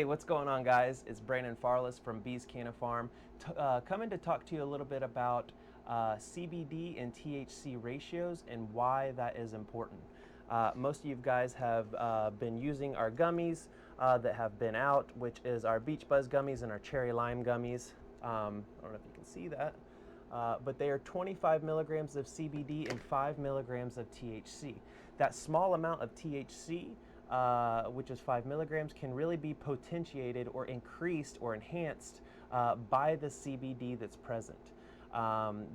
Hey, what's going on, guys? It's Brandon Farless from Bees Canna Farm, coming to talk to you a little bit about CBD and THC ratios and why that is important. Most of you guys have been using our gummies that have been out, which is our Beach Buzz gummies and our Cherry Lime gummies. I don't know if you can see that. But they are 25 milligrams of CBD and 5 milligrams of THC. That small amount of THC, which is 5 milligrams, can really be potentiated or increased or enhanced by the CBD that's present.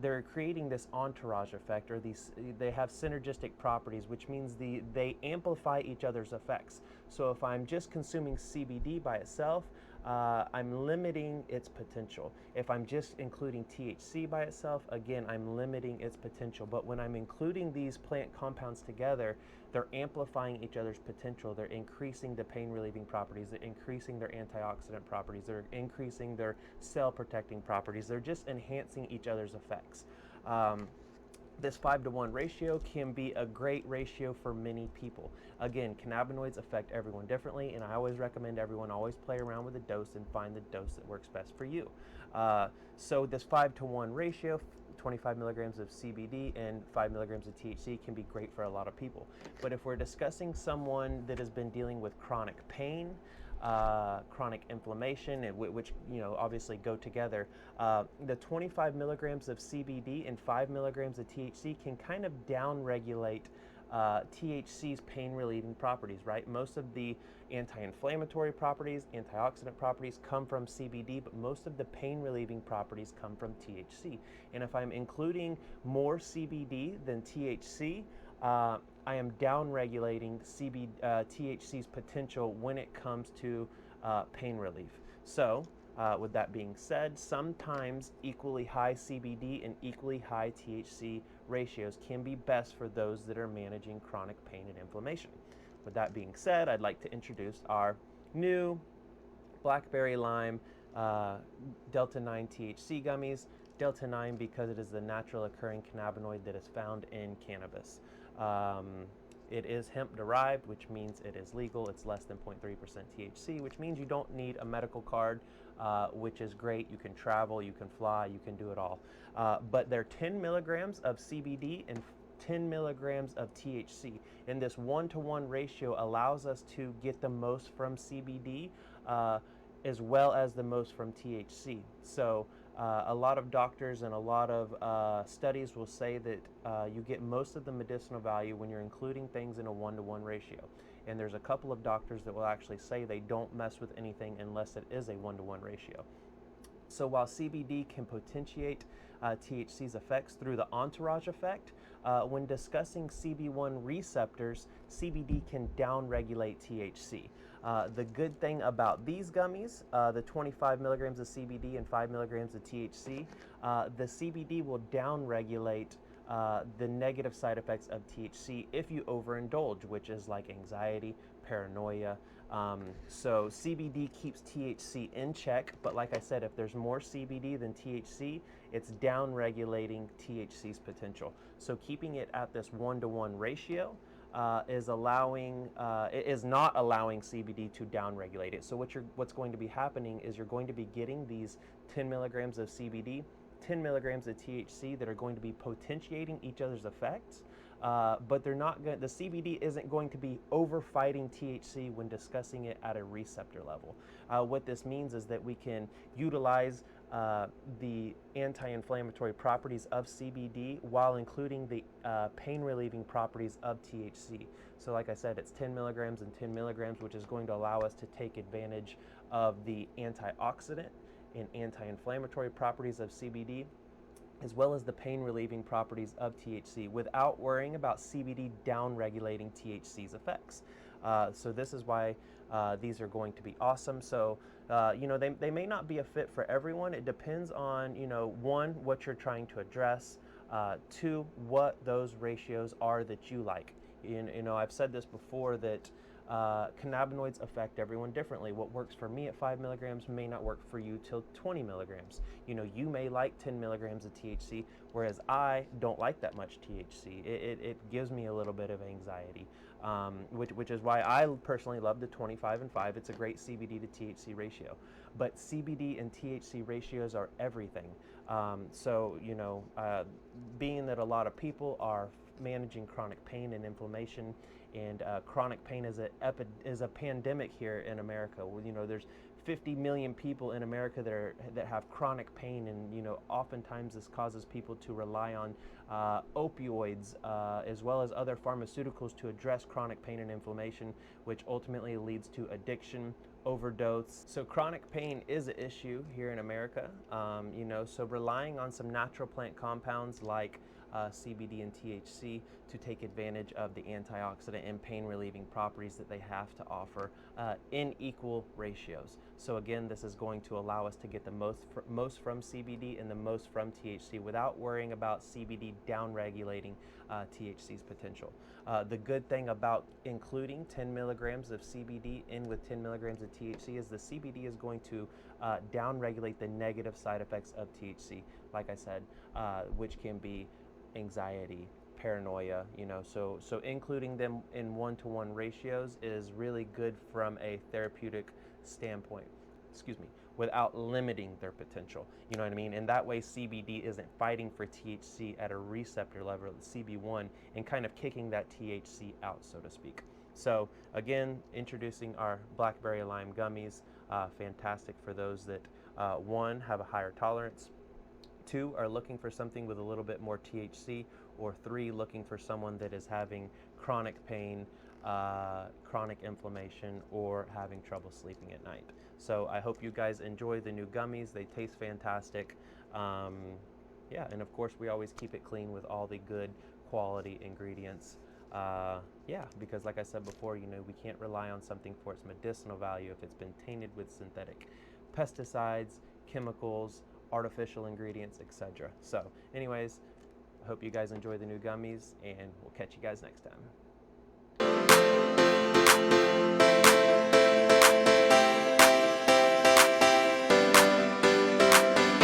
They're creating this entourage effect, or they have synergistic properties, which means they amplify each other's effects. So if I'm just consuming CBD by itself, I'm limiting its potential. If I'm just including THC by itself, again, I'm limiting its potential. But when I'm including these plant compounds together, they're amplifying each other's potential. They're increasing the pain relieving properties, they're increasing their antioxidant properties, they're increasing their cell protecting properties. They're just enhancing each other's effects. This 5-to-1 ratio can be a great ratio for many people. Again, cannabinoids affect everyone differently, and I always recommend everyone always play around with the dose and find the dose that works best for you. So this 5-to-1 ratio, 25 milligrams of CBD and 5 milligrams of THC, can be great for a lot of people. But if we're discussing someone that has been dealing with chronic pain, chronic inflammation, and which obviously go together, the 25 milligrams of CBD and 5 milligrams of THC can kind of downregulate THC's pain relieving properties, right? Most of the anti-inflammatory properties, antioxidant properties come from CBD, but most of the pain relieving properties come from THC. And if I'm including more CBD than THC, I am downregulating THC's potential when it comes to pain relief. So, with that being said, sometimes equally high CBD and equally high THC ratios can be best for those that are managing chronic pain and inflammation. With that being said, I'd like to introduce our new blackberry lime Delta 9 THC gummies. Delta 9 because it is the natural occurring cannabinoid that is found in cannabis. It is hemp derived, which means it is legal. It's less than 0.3% THC, which means you don't need a medical card, which is great. You can travel, you can fly, you can do it all. But they're 10 milligrams of CBD and 10 milligrams of THC. And this 1-to-1 ratio allows us to get the most from CBD as well as the most from THC. So a lot of doctors and a lot of studies will say that you get most of the medicinal value when you're including things in a 1-to-1 ratio. And there's a couple of doctors that will actually say they don't mess with anything unless it is a 1-to-1 ratio. So while CBD can potentiate THC's effects through the entourage effect, when discussing CB1 receptors, CBD can downregulate THC. The good thing about these gummies, the 25 milligrams of CBD and 5 milligrams of THC, the CBD will downregulate the negative side effects of THC if you overindulge, which is like anxiety, paranoia. So CBD keeps THC in check, but like I said, if there's more CBD than THC, it's downregulating THC's potential. So keeping it at this 1-to-1 ratio is not allowing CBD to downregulate it. So what's going to be happening is you're going to be getting these 10 milligrams of CBD, 10 milligrams of THC that are going to be potentiating each other's effects, but the CBD isn't going to be overfighting THC when discussing it at a receptor level. What this means is that we can utilize the anti-inflammatory properties of CBD while including the pain relieving properties of THC. So like I said, it's 10 milligrams and 10 milligrams, which is going to allow us to take advantage of the antioxidant and anti-inflammatory properties of CBD, as well as the pain relieving properties of THC, without worrying about CBD downregulating THC's effects. So this is why these are going to be awesome. So they may not be a fit for everyone. It depends on one, what you're trying to address, two, what those ratios are that you like. I've said this before that cannabinoids affect everyone differently. What works for me at 5 milligrams may not work for you till 20 milligrams. You may like 10 milligrams of THC, whereas I don't like that much THC. It gives me a little bit of anxiety. which is why I personally love the 25 and 5. It's a great CBD to THC ratio. But CBD and THC ratios are everything. So, being that a lot of people are managing chronic pain and inflammation, and chronic pain is a pandemic here in America. There's 50 million people in America that have chronic pain, and oftentimes this causes people to rely on opioids as well as other pharmaceuticals to address chronic pain and inflammation, which ultimately leads to addiction, overdose. So chronic pain is an issue here in America. So relying on some natural plant compounds like CBD and THC to take advantage of the antioxidant and pain relieving properties that they have to offer in equal ratios. So again, this is going to allow us to get the most from CBD and the most from THC without worrying about CBD downregulating THC's potential. The good thing about including 10 milligrams of CBD in with 10 milligrams of THC is the CBD is going to downregulate the negative side effects of THC, like I said, which can be anxiety, paranoia, so including them in one-to-one ratios is really good from a therapeutic standpoint, without limiting their potential. You know what I mean? And that way CBD isn't fighting for THC at a receptor level, CB1, and kind of kicking that THC out, so to speak. So again, introducing our blackberry lime gummies, fantastic for those that one, have a higher tolerance, two, are looking for something with a little bit more THC, or three, looking for someone that is having chronic pain, chronic inflammation, or having trouble sleeping at night. So I hope you guys enjoy the new gummies. They taste fantastic. And of course we always keep it clean with all the good quality ingredients. Because like I said before, we can't rely on something for its medicinal value if it's been tainted with synthetic pesticides, chemicals, artificial ingredients, etc. So anyways, I hope you guys enjoy the new gummies, and we'll catch you guys next time.